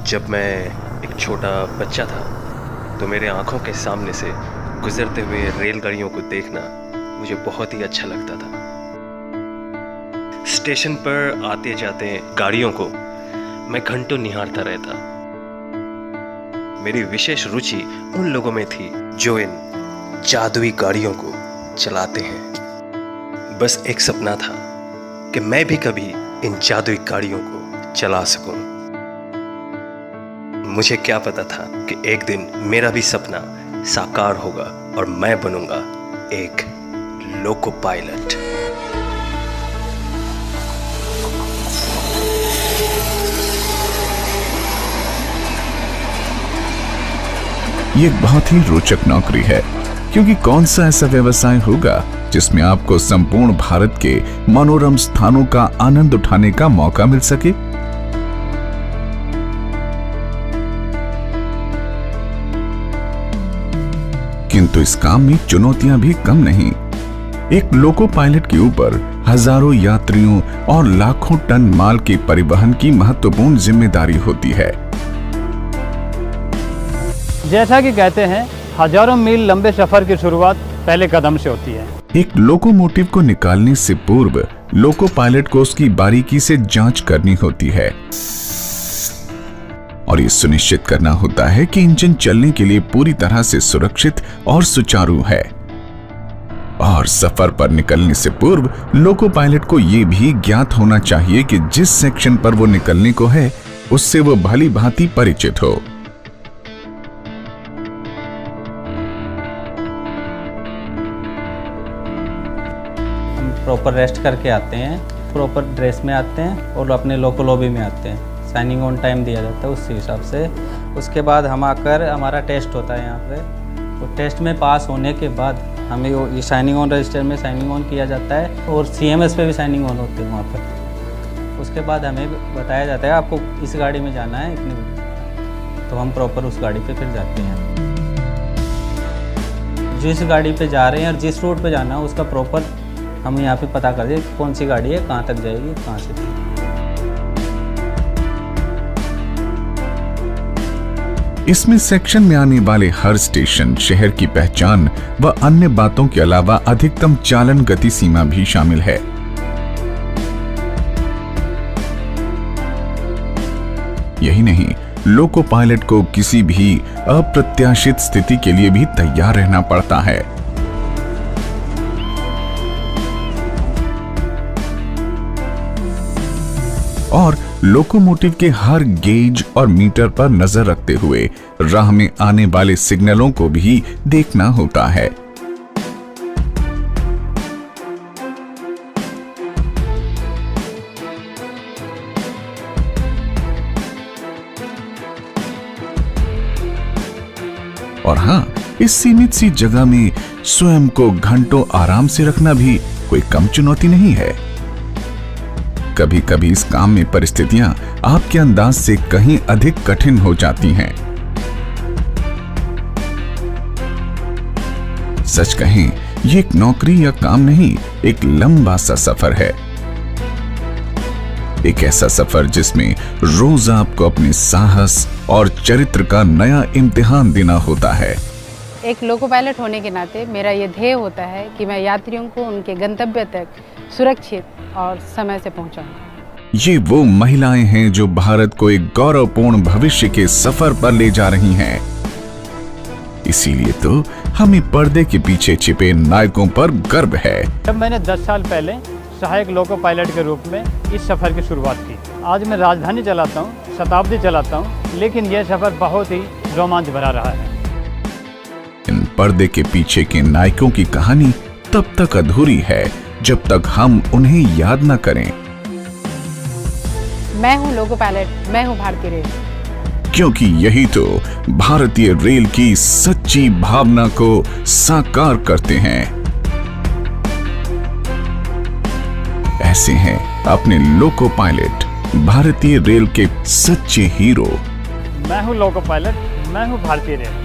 जब मैं एक छोटा बच्चा था तो मेरे आंखों के सामने से गुजरते हुए रेलगाड़ियों को देखना मुझे बहुत ही अच्छा लगता था। स्टेशन पर आते जाते गाड़ियों को मैं घंटों निहारता रहता। मेरी विशेष रुचि उन लोगों में थी जो इन जादुई गाड़ियों को चलाते हैं। बस एक सपना था कि मैं भी कभी इन जादुई गाड़ियों को चला सकूं। मुझे क्या पता था कि एक दिन मेरा भी सपना साकार होगा और मैं बनूंगा एक लोको पायलट। ये एक बहुत ही रोचक नौकरी है, क्योंकि कौन सा ऐसा व्यवसाय होगा जिसमें आपको संपूर्ण भारत के मनोरम स्थानों का आनंद उठाने का मौका मिल सके। किंतु इस काम में चुनौतियां भी कम नहीं। एक लोको पायलट के ऊपर हजारों यात्रियों और लाखों टन माल के परिवहन की महत्वपूर्ण जिम्मेदारी होती है। जैसा कि कहते हैं, हजारों मील लंबे सफर की शुरुआत पहले कदम से होती है। एक लोकोमोटिव को निकालने से पूर्व लोको पायलट को उसकी बारीकी से जांच करनी होती है और ये सुनिश्चित करना होता है कि इंजन चलने के लिए पूरी तरह से सुरक्षित और सुचारू है। और सफर पर निकलने से पूर्व लोको पायलट को यह भी ज्ञात होना चाहिए कि जिस सेक्शन पर वो निकलने को है उससे वो भली भांति परिचित हो। हम प्रॉपर रेस्ट करके आते हैं, प्रॉपर ड्रेस में आते हैं और अपने लोको लॉबी में आते हैं। साइनिंग ऑन टाइम दिया जाता है उस हिसाब से। उसके बाद हम आकर हमारा टेस्ट होता है यहाँ पे। तो टेस्ट में पास होने के बाद हमें ये साइनिंग ऑन रजिस्टर में साइनिंग ऑन किया जाता है और CMS पे भी साइनिंग ऑन होती है वहाँ पर। उसके बाद हमें बताया जाता है आपको इस गाड़ी में जाना है इतने बजे, तो हम प्रॉपर उस गाड़ी पे फिर जाते हैं। जिस गाड़ी पे जा रहे हैं और जिस रूट पे जाना है उसका प्रॉपर हम यहाँ पे पता कर दें कौन सी गाड़ी है, कहाँ तक जाएगी, कहाँ से। इसमें सेक्शन में आने वाले हर स्टेशन, शहर की पहचान व अन्य बातों के अलावा अधिकतम चालन गति सीमा भी शामिल है। यही नहीं, लोको पायलट को किसी भी अप्रत्याशित स्थिति के लिए भी तैयार रहना पड़ता है। और लोकोमोटिव के हर गेज और मीटर पर नजर रखते हुए राह में आने वाले सिग्नलों को भी देखना होता है। और हाँ, इस सीमित सी जगह में स्वयं को घंटों आराम से रखना भी कोई कम चुनौती नहीं है। कभी कभी इस काम में परिस्थितियां आपके अंदाज से कहीं अधिक कठिन हो जाती हैं। सच कहें, ये एक नौकरी या काम नहीं, एक लंबा सा सफर है। एक ऐसा सफर जिसमें रोज आपको अपने साहस और चरित्र का नया इम्तिहान देना होता है। एक लोको पायलट होने के नाते मेरा ये ध्येय होता है कि मैं यात्रियों को उनके गंतव्य तक सुरक्षित और समय से पहुंचाऊं। ये वो महिलाएं हैं जो भारत को एक गौरवपूर्ण भविष्य के सफर पर ले जा रही हैं। इसीलिए तो हमें पर्दे के पीछे छिपे नायकों पर गर्व है। जब मैंने 10 साल पहले सहायक लोको पायलट के रूप में इस सफर की शुरुआत की। आज मैं राजधानी चलाता हूँ, शताब्दी चलाता हूँ, लेकिन यह सफर बहुत ही रोमांच भरा रहा है। इन पर्दे के पीछे के नायकों की कहानी तब तक अधूरी है जब तक हम उन्हें याद न करें। मैं हूँ लोको पायलट, मैं हूँ भारतीय रेल। क्योंकि यही तो भारतीय रेल की सच्ची भावना को साकार करते हैं। ऐसे हैं अपने लोको पायलट, भारतीय रेल के सच्चे हीरो। मैं हूँ लोको पायलट, मैं हूँ भारतीय रेल।